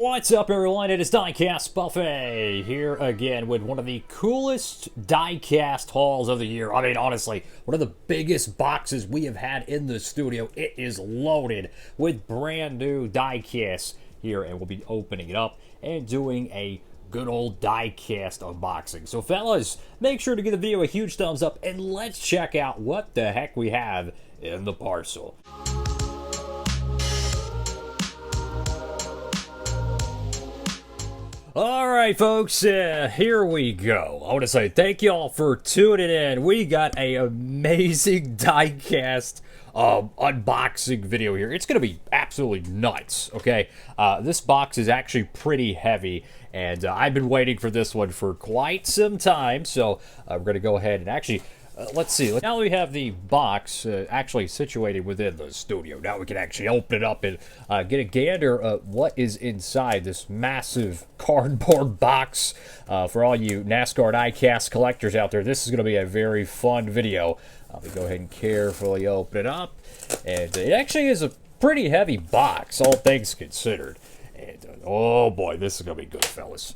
What's up, everyone? It is Diecastbuffet here again with one of the coolest diecast hauls of the year. I mean, honestly, one of the biggest boxes we have had in the studio. It is loaded with brand new diecasts here, and we'll be opening it up and doing a good old diecast unboxing. So, fellas, make sure to give the video a huge thumbs up, and let's check out what the heck we have in the parcel. Alright, folks, here we go. I want to say thank y'all for tuning in. We got an amazing diecast unboxing video here. It's going to be absolutely nuts, okay? This box is actually pretty heavy, and I've been waiting for this one for quite some time, so we're going to go ahead and actually... let's see. Now we have the box actually situated within the studio. Now we can actually open it up and get a gander at what is inside this massive cardboard box. For all you NASCAR diecast collectors out there, this is going to be a very fun video. We go ahead and carefully open it up. And it actually is a pretty heavy box, all things considered. And oh boy, this is going to be good, fellas.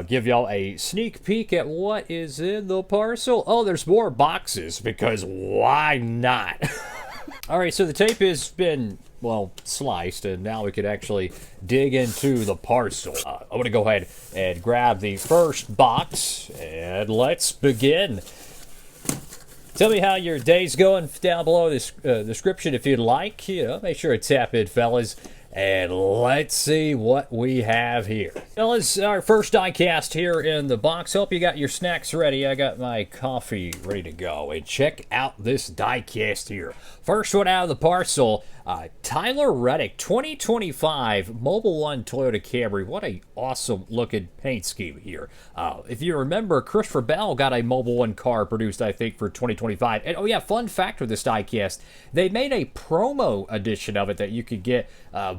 Give y'all a sneak peek at what is in the parcel. Oh, there's more boxes, because why not? Alright, so the tape has been, well, sliced, and now we can actually dig into the parcel. I'm going to go ahead and grab the first box, and let's begin. Tell me how your day's going down below this description if you'd like. You know, make sure to tap in, fellas. And let's see what we have here. Fellas, our first diecast here in the box. Hope you got your snacks ready. I got my coffee ready to go. And check out this diecast here. First one out of the parcel, Tyler Reddick, 2025 Mobil 1 Toyota Camry. What a awesome looking paint scheme here. If you remember, Christopher Bell got a Mobil 1 car produced, I think, for 2025. And oh yeah, fun fact with this diecast, they made a promo edition of it that you could get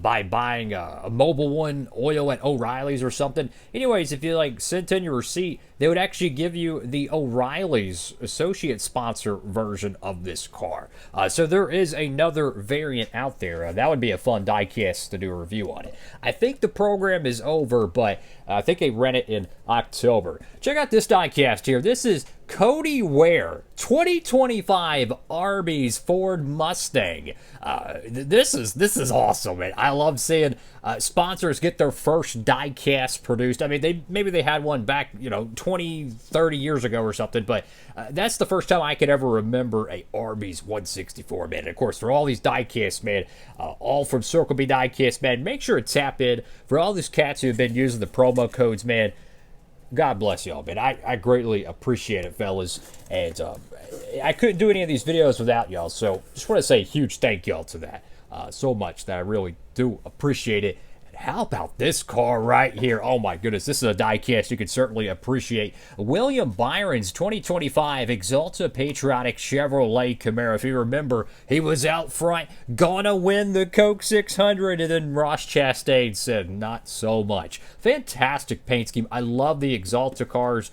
by buying a Mobil 1 oil at O'Reilly's or something. Anyways, if you like sent in your receipt, they would actually give you the O'Reilly's associate sponsor version of this car. So there is another variant out there. That would be a fun diecast to do a review on it. I think the program is over, but I think they rent it in October. Check out this diecast here. This is Cody Ware, 2025 Arby's Ford Mustang. This is awesome, man. I love seeing sponsors get their first diecast produced. I mean, maybe they had one back, 20, 30 years ago or something, but that's the first time I could ever remember a Arby's 164, man. And of course, for all these diecasts, man, all from Circle B Diecast, man, make sure to tap in. For all these cats who have been using the promo codes, man, God bless y'all, man. I greatly appreciate it, fellas. And I couldn't do any of these videos without y'all, so just want to say a huge thank y'all to that so much that I really do appreciate it. How about this car right here? Oh my goodness, this is a diecast you can certainly appreciate. William Byron's 2025 Exalta Patriotic Chevrolet Camaro. If you remember, he was out front, gonna win the Coke 600, and then Ross Chastain said, not so much. Fantastic paint scheme. I love the Exalta cars.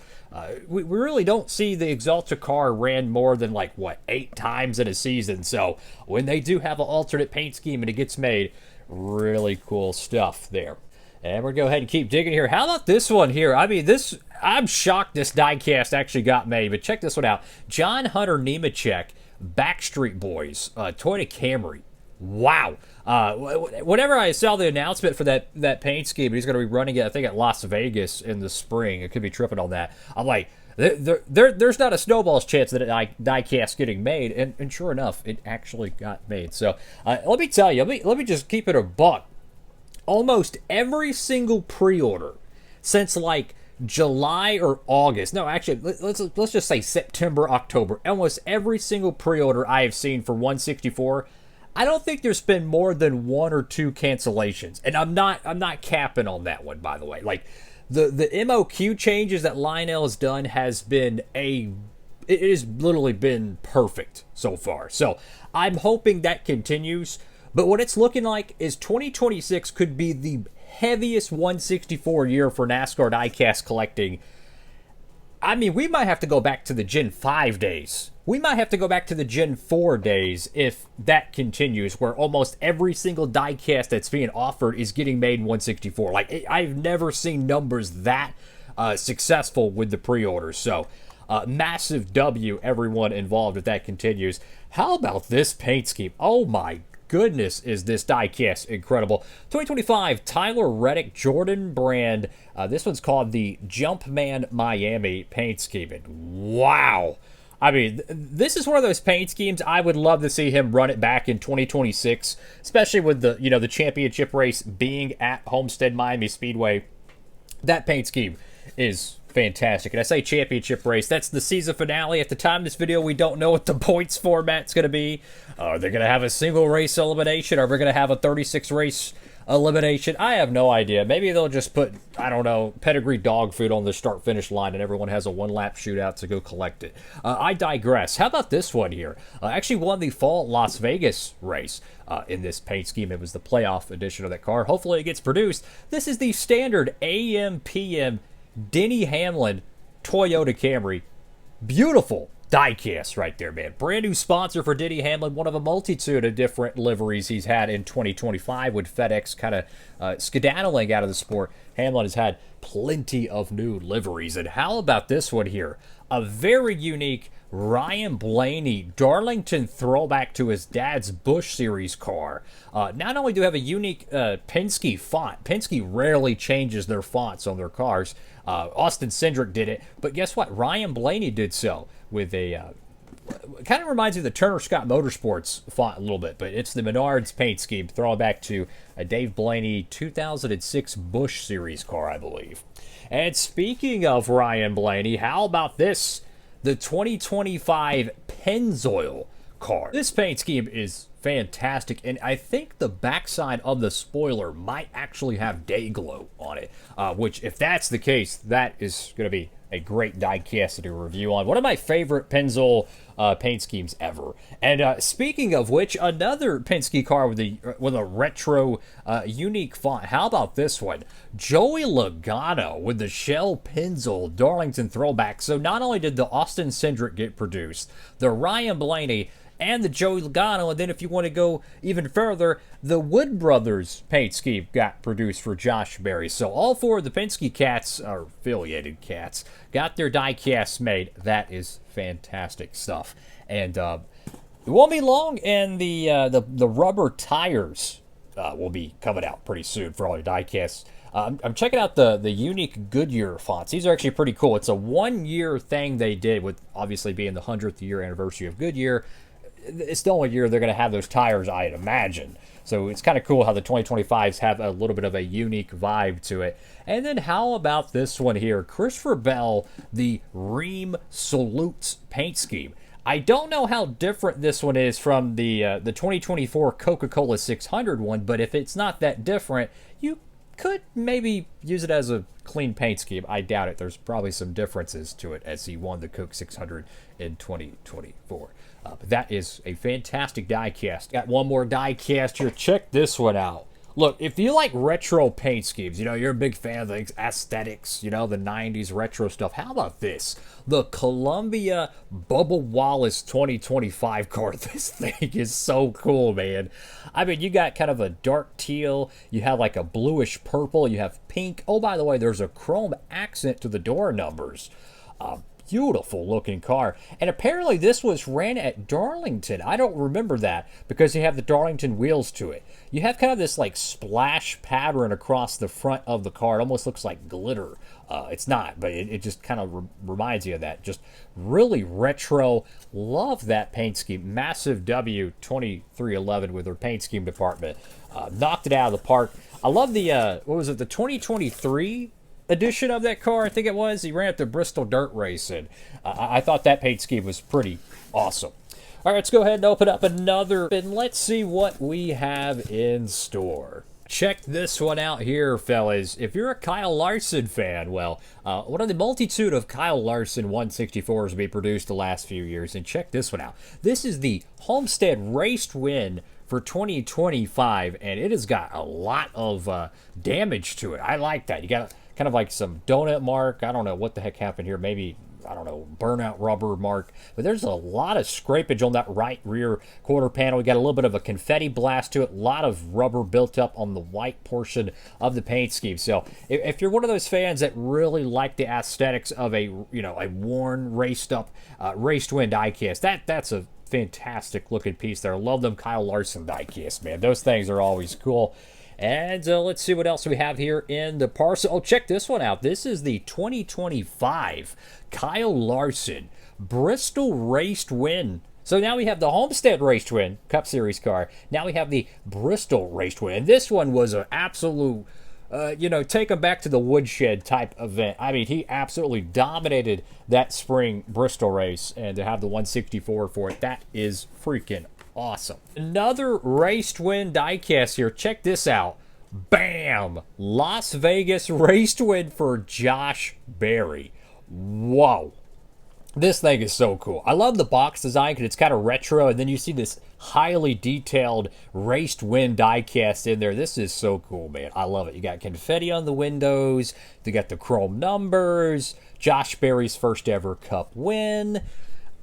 We really don't see the Exalta car ran more than, 8 times in a season. So when they do have an alternate paint scheme and it gets made, really cool stuff there. And we're going to go ahead and keep digging here. How about this one here? I mean, I'm shocked this diecast actually got made, but check this one out. John Hunter Nemechek, Backstreet Boys, Toyota Camry. Wow. Whenever I saw the announcement for that paint scheme, he's going to be running it, I think, at Las Vegas in the spring. It could be tripping on that. I'm like, there's not a snowball's chance that a diecast getting made, and sure enough, it actually got made. So let me tell you, let me just keep it a buck. Almost every single pre-order since July or August, no, actually, let's just say September, October, almost every single pre-order I have seen for 164, I don't think there's been more than 1 or 2 cancellations, and I'm not capping on that one, by the way. The MOQ changes that Lionel has done has been it has literally been perfect so far. So I'm hoping that continues. But what it's looking like is 2026 could be the heaviest 164 year for NASCAR diecast collecting I mean, we might have to go back to the Gen 5 days. We might have to go back to the Gen 4 days if that continues, where almost every single diecast that's being offered is getting made in 164. Like, I've never seen numbers that successful with the pre-orders. So, massive W, everyone involved if that continues. How about this paint scheme? Oh my goodness, is this diecast incredible. 2025 Tyler Reddick Jordan brand. This one's called the Jumpman Miami paint scheme. And wow. I mean, this is one of those paint schemes I would love to see him run it back in 2026, especially with the, you know, the championship race being at Homestead Miami Speedway. That paint scheme is fantastic. And I say championship race, that's the season finale. At the time of this video, we don't know what the points format's going to be. Are they going to have a single race elimination? Are we going to have a 36 race elimination? I have no idea. Maybe they'll just put, I don't know, pedigree dog food on the start finish line and everyone has a one-lap shootout to go collect it. I digress. How about this one here? Actually won the fall Las Vegas race in this paint scheme. It was the playoff edition of that car. Hopefully it gets produced. This is the standard AM/PM Denny Hamlin Toyota Camry. Beautiful diecast right there, man. Brand new sponsor for Denny Hamlin. One of a multitude of different liveries he's had in 2025 with FedEx kind of skedaddling out of the sport. Hamlin has had plenty of new liveries. And how about this one here? A very unique Ryan Blaney Darlington throwback to his dad's Busch Series car. Not only do we have a unique Penske font, Penske rarely changes their fonts on their cars. Austin Cindric did it, but guess what? Ryan Blaney did so with a kind of reminds me of the Turner Scott Motorsports font a little bit, but it's the Menards paint scheme, throwing back to a Dave Blaney 2006 Busch Series car, I believe. And speaking of Ryan Blaney, how about this? The 2025 Pennzoil car. This paint scheme is fantastic, and I think the backside of the spoiler might actually have day glow on it, which, if that's the case, that is going to be a great diecast to review on. One of my favorite Pennzoil paint schemes ever. And speaking of which, another Penske car with a retro unique font. How about this one? Joey Logano with the Shell Pennzoil Darlington throwback. So not only did the Austin Cindric get produced, the Ryan Blaney and the Joey Logano, and then if you want to go even further, the Wood Brothers paint scheme got produced for Josh Berry. So all four of the Penske cats, or affiliated cats, got their diecasts made. That is fantastic stuff. And it won't be long, and the rubber tires will be coming out pretty soon for all your diecasts. I'm checking out the unique Goodyear fonts. These are actually pretty cool. It's a one-year thing they did, with obviously being the 100th year anniversary of Goodyear. It's the only year they're going to have those tires, I'd imagine. So it's kind of cool how the 2025s have a little bit of a unique vibe to it. And then how about this one here? Christopher Bell, the Ream Salutes paint scheme. I don't know how different this one is from the 2024 Coca-Cola 600 one, but if it's not that different, you could maybe use it as a clean paint scheme. I doubt it. There's probably some differences to it as he won the Coke 600 in 2024. But that is a fantastic diecast. Got one more diecast here. Check this one out. Look, if you like retro paint schemes, you know, you're a big fan of the aesthetics, you know, the 90s retro stuff. How about this? The Columbia Bubba Wallace 2025 car. This thing is so cool, man. I mean, you got kind of a dark teal. You have like a bluish purple. You have pink. Oh, by the way, there's a chrome accent to the door numbers. Beautiful looking car. And apparently this was ran at Darlington. I don't remember that because you have the Darlington wheels to it. You have kind of this like splash pattern across the front of the car. It almost looks like glitter. It's not, but it just kind of reminds you of that. Just really retro. Love that paint scheme. Massive W 2311 with their paint scheme department. Knocked it out of the park. I love the, what was it, the 2023 edition of that car, I think it was. He ran at the Bristol Dirt Race, and I thought that paint scheme was pretty awesome. All right, let's go ahead and open up another, and let's see what we have in store. Check this one out here, fellas. If you're a Kyle Larson fan, well, one of the multitude of Kyle Larson 164s to be produced the last few years, and check this one out. This is the Homestead Raced Win for 2025, and it has got a lot of damage to it. I like that. You got kind of like some donut mark. I don't know what the heck happened here. Maybe I don't know, burnout rubber mark. But there's a lot of scrapage on that right rear quarter panel. We got a little bit of a confetti blast to it. A lot of rubber built up on the white portion of the paint scheme. So if you're one of those fans that really like the aesthetics of a worn, raced up, raced win diecast, that's a fantastic looking piece there. I love them Kyle Larson diecast, man. Those things are always cool. And let's see what else we have here in the parcel. Oh, check this one out. This is the 2025 Kyle Larson Bristol Raced Win. So now we have the Homestead Raced Win Cup Series car. Now we have the Bristol Raced Win. And this one was an absolute, take him back to the woodshed type event. I mean, he absolutely dominated that spring Bristol race. And to have the 164 for it, that is freaking awesome. Another raced win diecast here. Check this out. Bam! Las Vegas raced win for Josh Berry. Whoa. This thing is so cool. I love the box design because it's kind of retro, and then you see this highly detailed raced win diecast in there. This is so cool, man. I love it. You got confetti on the windows. You got the chrome numbers. Josh Berry's first ever Cup win.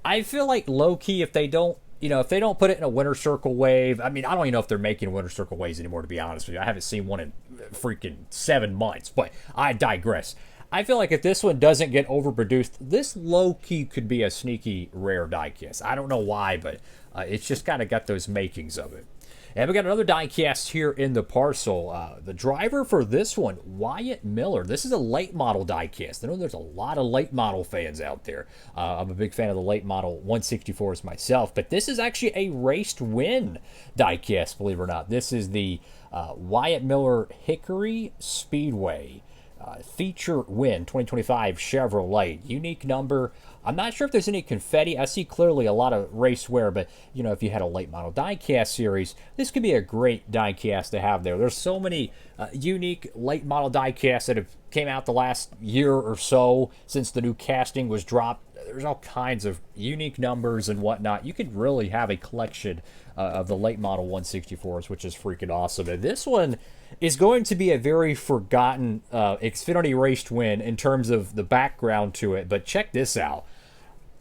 I feel like low-key, if they don't put it in a winter circle wave, I mean, I don't even know if they're making winter circle waves anymore, to be honest with you. I haven't seen one in freaking 7 months, but I digress. I feel like if this one doesn't get overproduced, this low-key could be a sneaky rare diecast. I don't know why, but it's just kind of got those makings of it. And we got another diecast here in the parcel. The driver for this one, Wyatt Miller. This is a late model diecast. I know there's a lot of late model fans out there. I'm a big fan of the late model 164s myself, but this is actually a raced win diecast, believe it or not. This is the Wyatt Miller Hickory Speedway feature win 2025 Chevrolet. Unique number. I'm not sure if there's any confetti. I see clearly a lot of race wear, but if you had a late model diecast series, this could be a great diecast to have there. There's so many unique late model diecasts that have came out the last year or so since the new casting was dropped. There's all kinds of unique numbers and whatnot. You could really have a collection of the late model 164s, which is freaking awesome. And this one is going to be a very forgotten Xfinity raced win in terms of the background to it. But check this out.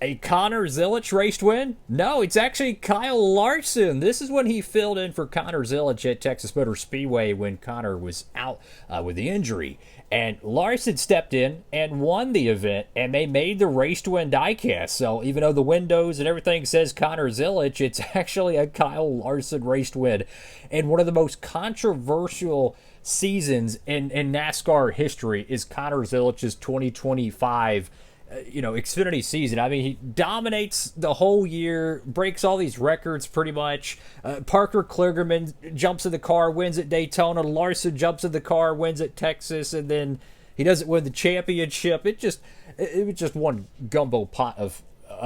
A Connor Zilisch raced win? No, it's actually Kyle Larson. This is when he filled in for Connor Zilisch at Texas Motor Speedway when Connor was out with the injury. And Larson stepped in and won the event, and they made the race to win diecast. So even though the windows and everything says Connor Zilisch, it's actually a Kyle Larson raced win. And one of the most controversial seasons in NASCAR history is Connor Zilisch's 2025 Xfinity season. I mean, he dominates the whole year, breaks all these records pretty much. Parker Kligerman jumps in the car, wins at Daytona. Larson jumps in the car, wins at Texas, and then he doesn't win the championship. It was just one gumbo pot of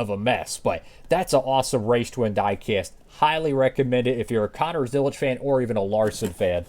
a mess. But that's an awesome race to win diecast. Highly recommend it if you're a Connor Zilisch fan or even a Larson fan.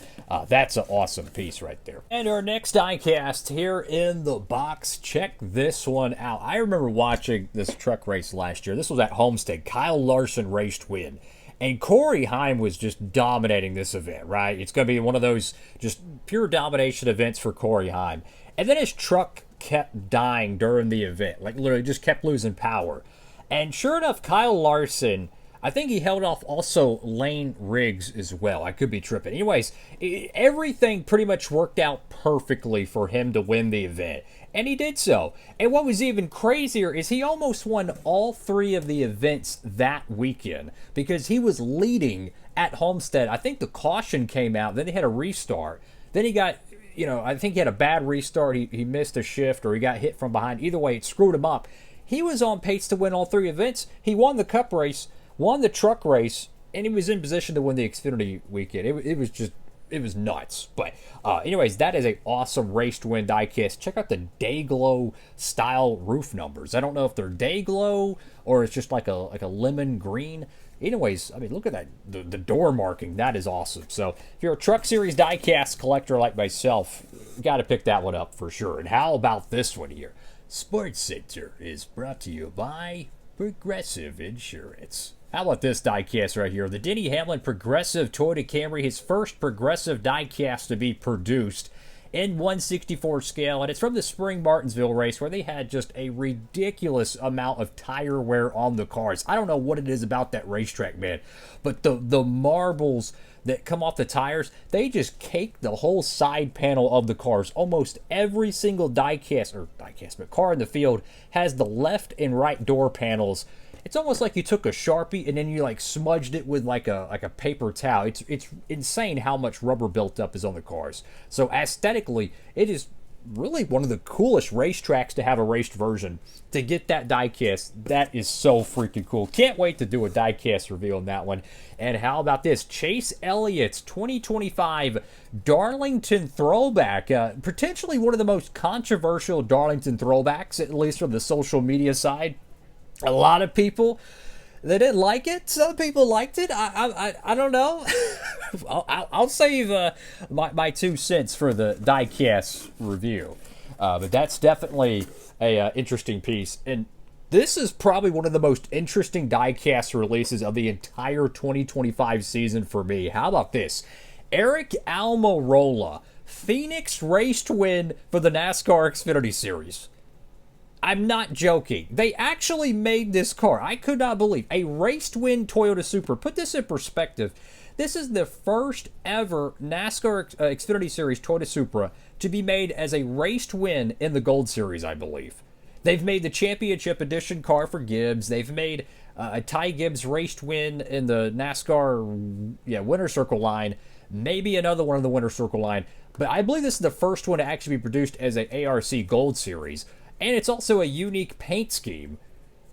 That's an awesome piece right there. And our next diecast here in the box. Check this one out. I remember watching this truck race last year. This was at Homestead. Kyle Larson raced win. And Corey Heim was just dominating this event, right? It's going to be one of those just pure domination events for Corey Heim. And then his truck kept dying during the event. Like literally just kept losing power. And sure enough, Kyle Larson, I think he held off also Lane Riggs as well. I could be tripping. Anyways, everything pretty much worked out perfectly for him to win the event. And he did so. And what was even crazier is he almost won all 3 of the events that weekend because he was leading at Homestead. I think the caution came out. Then he had a restart. Then he got, I think he had a bad restart. He missed a shift or he got hit from behind. Either way, it screwed him up. He was on pace to win all 3 events. He won the Cup race, won the truck race, and he was in position to win the Xfinity weekend. It was nuts. But anyways, that is an awesome race to win diecast. Check out the Dayglow style roof numbers. I don't know if they're Dayglow or it's just like a lemon green. Anyways, I mean, look at that. The door marking. That is awesome. So if you're a Truck Series diecast collector like myself, you got to pick that one up for sure. And how about this one here? Sports Center is brought to you by Progressive Insurance. How about this diecast right here? The Denny Hamlin Progressive Toyota Camry, his first Progressive diecast to be produced. in 1/64 scale, and it's from the Spring Martinsville race where they had just a ridiculous amount of tire wear on the cars. I don't know what it is about that racetrack, man, but the marbles that come off the tires, they just cake the whole side panel of the cars. Almost every single but car in the field has the left and right door panels. It's almost like you took a Sharpie and then you like smudged it with like a paper towel. It's insane how much rubber built up is on the cars. So aesthetically, it is really one of the coolest racetracks to have a raced version. To get that diecast, that is so freaking cool. Can't wait to do a diecast review on that one. And how about this? Chase Elliott's 2025 Darlington throwback. Potentially one of the most controversial Darlington throwbacks, at least from the social media side. A lot of people, they didn't like it. Some people liked it. I don't know. I'll save my 2 cents for the diecast review. But that's definitely a interesting piece. And this is probably one of the most interesting diecast releases of the entire 2025 season for me. How about this? Eric Almirola, Phoenix race to win for the NASCAR Xfinity Series. I'm not joking. They actually made this car. I could not believe. A race to win Toyota Supra. Put this in perspective. This is the first ever NASCAR Xfinity Series Toyota Supra to be made as a race to win in the Gold Series, I believe. They've made the Championship Edition car for Gibbs. They've made a Ty Gibbs race to win in the NASCAR Winner Circle line. Maybe another one in the Winner Circle line. But I believe this is the first one to actually be produced as a ARC Gold Series. And it's also a unique paint scheme.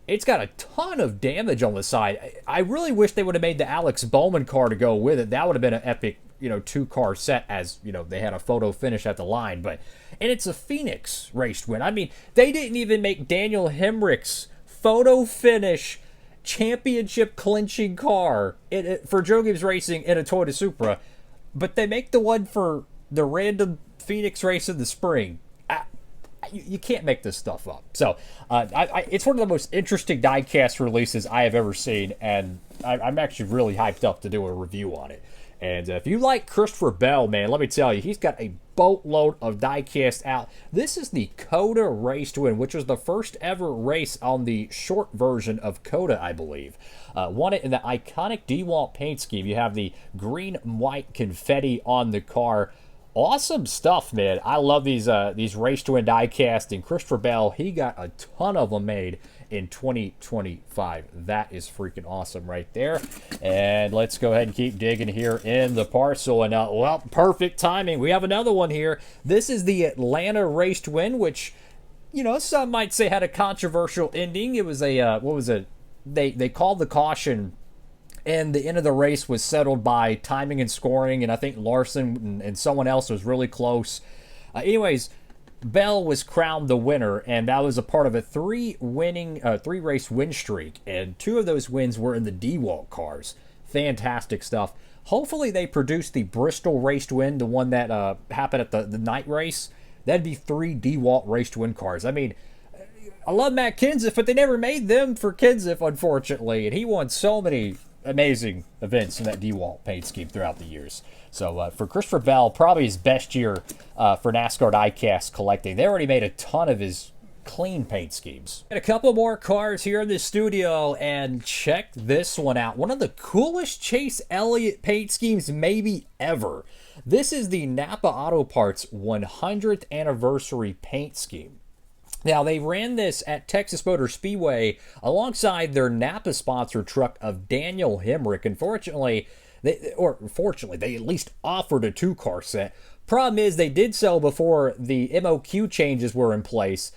It's got a ton of damage on the side. I really wish they would have made the Alex Bowman car to go with it. That would have been an epic, 2-car set, as, they had a photo finish at the line. And it's a Phoenix race win. I mean, they didn't even make Daniel Hemrick's photo finish championship clinching car for Joe Gibbs Racing in a Toyota Supra. But they make the one for the random Phoenix race in the spring. You can't make this stuff up. So it's one of the most interesting diecast releases I have ever seen, and I'm actually really hyped up to do a review on it. And if you like Christopher Bell, man, let me tell you, he's got a boatload of diecast out. This is the COTA Race to Win, which was the first ever race on the short version of COTA, I believe. Won it in the iconic DeWalt paint scheme. You have the green and white confetti on the car. Awesome stuff, man. I love these race to win diecast, and Christopher Bell, he got a ton of them made in 2025. That is freaking awesome right there. And let's go ahead and keep digging here in the parcel. And perfect timing. We have another one here. This is the Atlanta race to win, which, some might say had a controversial ending. It was they called the caution, and the end of the race was settled by timing and scoring, and I think Larson and someone else was really close. Anyways, Bell was crowned the winner, and that was a part of a 3-race win streak, and 2 of those wins were in the DeWalt cars. Fantastic stuff. Hopefully they produce the Bristol race to win, the one that happened at the night race. That'd be 3 DeWalt race to win cars. I mean, I love Matt Kenseth, but they never made them for Kenseth, unfortunately, and he won so many amazing events in that DeWalt paint scheme throughout the years. So for Christopher Bell, probably his best year for NASCAR diecast collecting. They already made a ton of his clean paint schemes. And a couple more cars here in the studio, and check this one out. One of the coolest Chase Elliott paint schemes maybe ever. This is the Napa Auto Parts 100th anniversary paint scheme. Now, they ran this at Texas Motor Speedway alongside their Napa sponsored truck of Daniel Hemrick. Unfortunately, they at least offered a 2-car set. Problem is, they did so before the MOQ changes were in place.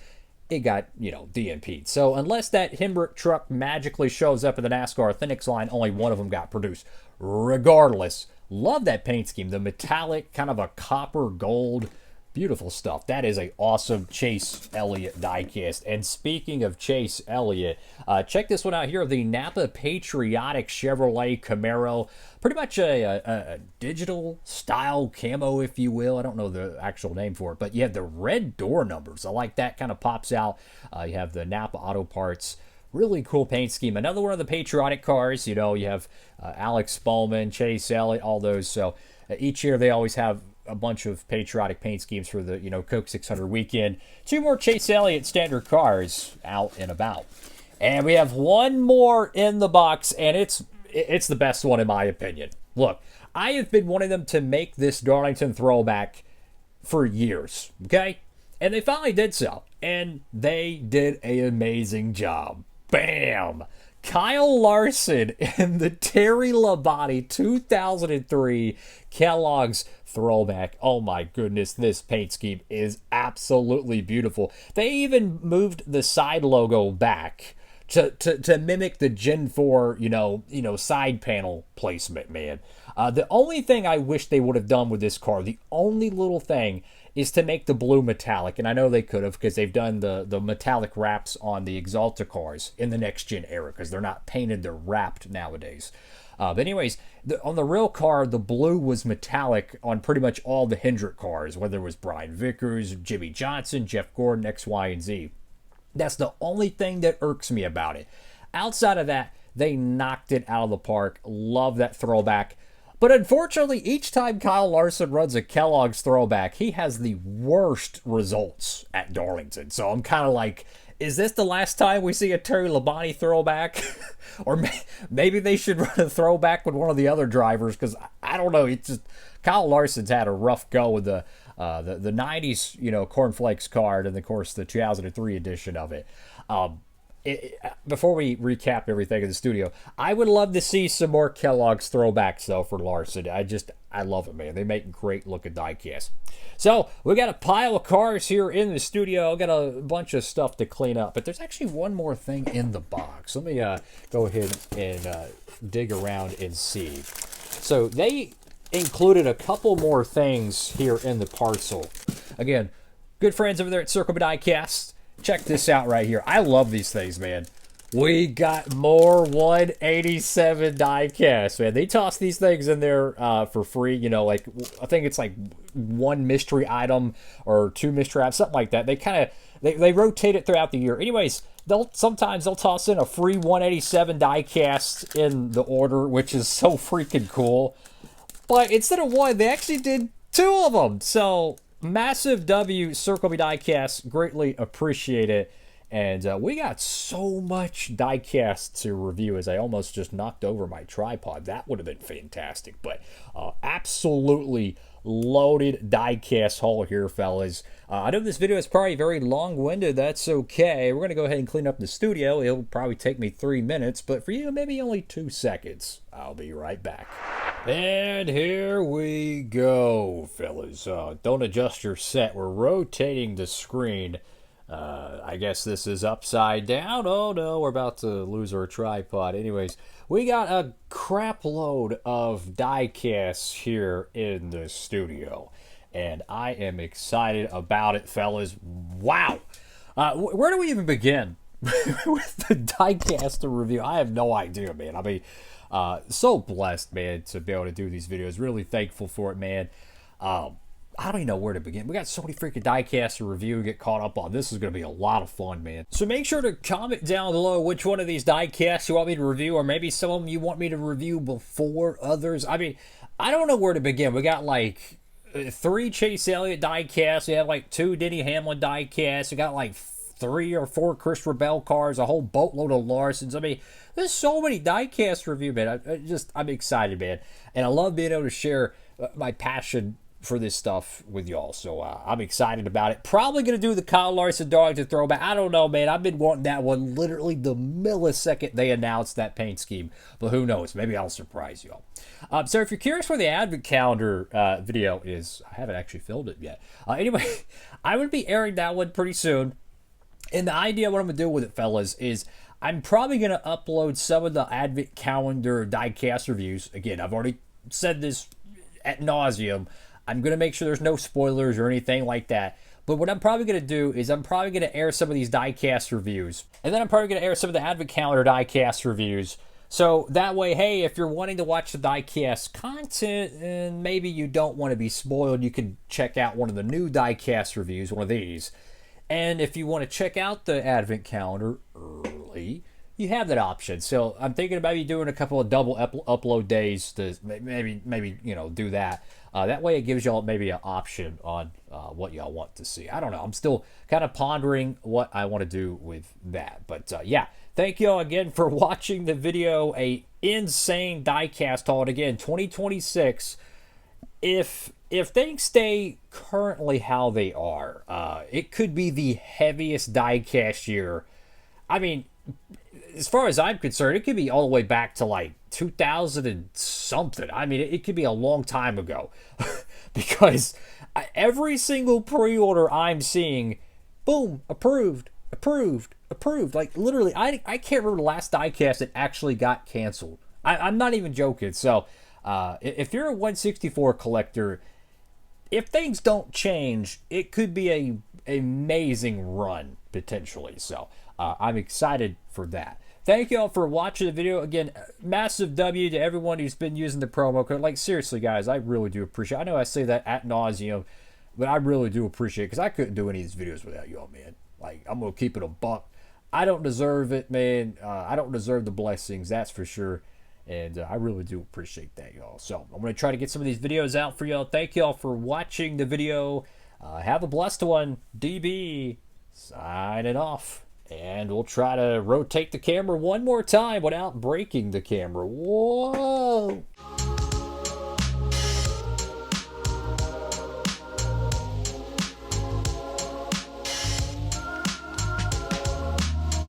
It got, DNP'd. So unless that Hemrick truck magically shows up in the NASCAR Phoenix line, only one of them got produced. Regardless, love that paint scheme. The metallic, kind of a copper gold. Beautiful stuff. That is a awesome Chase Elliott diecast. And speaking of Chase Elliott, check this one out here. The Napa Patriotic Chevrolet Camaro. Pretty much a digital style camo, if you will. I don't know the actual name for it, but you have the red door numbers. I like that. Kind of pops out. You have the Napa Auto Parts. Really cool paint scheme. Another one of the patriotic cars. You have Alex Bowman, Chase Elliott, all those. So each year they always have a bunch of patriotic paint schemes for the, Coke 600 weekend. 2 more Chase Elliott standard cars out and about. And we have one more in the box, and it's the best one in my opinion. Look, I have been wanting them to make this Darlington throwback for years, okay? And they finally did so, and they did an amazing job. Bam! Kyle Larson in the Terry Labonte 2003 Kellogg's throwback. Oh my goodness, this paint scheme is absolutely beautiful. They even moved the side logo back to mimic the Gen 4, side panel placement, man. The only thing I wish they would have done with this car, the only little thing, is to make the blue metallic. And I know they could have, because they've done the metallic wraps on the Exalta cars in the next gen era, because they're not painted, they're wrapped nowadays. But anyways, on the real car, the blue was metallic on pretty much all the Hendrick cars, whether it was Brian Vickers, Jimmy Johnson, Jeff Gordon, X, Y, and Z. That's the only thing that irks me about it. Outside of that, they knocked it out of the park. Love that throwback. But unfortunately, each time Kyle Larson runs a Kellogg's throwback, he has the worst results at Darlington. So I'm kind of like, is this the last time we see a Terry Labonte throwback? Or maybe they should run a throwback with one of the other drivers, because I don't know. It's just Kyle Larson's had a rough go with the 90s, Cornflakes card, and of course the 2003 edition of it. Before we recap everything in the studio, I would love to see some more Kellogg's throwbacks, though, for Larson. I love it, man. They make great looking diecast. So we got a pile of cars here in the studio. I got a bunch of stuff to clean up, but there's actually one more thing in the box. Let me go ahead and dig around and see. So they included a couple more things here in the parcel. Again, good friends over there at Circle B Diecast. Check this out right here. I love these things, man. We got more 187 diecast, man. They toss these things in there for free. I think it's like 1 mystery item or 2 mystery items, something like that. They rotate it throughout the year. Anyways, sometimes they'll toss in a free 187 diecast in the order, which is so freaking cool. But instead of 1, they actually did 2 of them. So massive W, Circle B Diecast. Greatly appreciate it. And we got so much diecast to review, as I almost just knocked over my tripod. That would have been fantastic. But absolutely loaded diecast haul here, fellas. I know this video is probably very long-winded. That's okay. We're going to go ahead and clean up the studio. It'll probably take me 3 minutes, but for you, maybe only 2 seconds. I'll be right back. And here we go, fellas. Don't adjust your set. We're rotating the screen. I guess this is upside down. Oh no, we're about to lose our tripod. Anyways, we got a crap load of diecasts here in the studio, and I am excited about it, fellas. Wow. Where do we even begin with the diecast review? I have no idea, man. I mean, so blessed, man, to be able to do these videos. Really thankful for it, man. I don't even know where to begin. We got so many freaking diecasts to review and get caught up on. This is going to be a lot of fun, man. So make sure to comment down below which one of these diecasts you want me to review, or maybe some of them you want me to review before others. I mean, I don't know where to begin. We got like 3 Chase Elliott diecasts. We have like 2 Denny Hamlin diecasts. We got like 3 or 4 Christopher Bell cars, a whole boatload of Larsons. I mean, there's so many diecast review, man. I'm excited, man. And I love being able to share my passion for this stuff with y'all, so I'm excited about it. Probably gonna do the Kyle Larson Darlington throwback. I don't know, man. I've been wanting that one literally the millisecond they announced that paint scheme, but who knows? Maybe I'll surprise y'all. So if you're curious where the advent calendar video is, I haven't actually filmed it yet. Anyway, I would be airing that one pretty soon, and the idea what I'm gonna do with it, fellas, is I'm probably gonna upload some of the advent calendar diecast reviews. Again, I've already said this ad nauseum. I'm going to make sure there's no spoilers or anything like that. But what I'm probably going to do is I'm probably going to air some of these diecast reviews. And then I'm probably going to air some of the advent calendar diecast reviews. So that way, hey, if you're wanting to watch the diecast content and maybe you don't want to be spoiled, you can check out one of the new diecast reviews, one of these. And if you want to check out the advent calendar early, you have that option. So I'm thinking about you doing a couple of double upload days to maybe do that. That way it gives y'all maybe an option on what y'all want to see. I don't know. I'm still kind of pondering what I want to do with that. But yeah, thank y'all again for watching the video. A insane diecast haul. And again, 2026. If things stay currently how they are, it could be the heaviest diecast year. I mean, as far as I'm concerned, it could be all the way back to like 2000 and something. I mean, it could be a long time ago because every single pre-order I'm seeing, boom, approved, approved, approved. Like literally, I can't remember the last diecast that actually got canceled. I'm not even joking. So if you're a 164 collector, if things don't change, it could be a amazing run potentially. So I'm excited for that. Thank y'all for watching the video. Again, massive W to everyone who's been using the promo code. Like, seriously, guys, I really do appreciate it. I know I say that ad nauseum, but I really do appreciate it because I couldn't do any of these videos without y'all, man. Like, I'm going to keep it a buck. I don't deserve it, man. I don't deserve the blessings, that's for sure. And I really do appreciate that, y'all. So I'm going to try to get some of these videos out for y'all. Thank y'all for watching the video. Have a blessed one. DB signing off. And we'll try to rotate the camera one more time without breaking the camera. Whoa!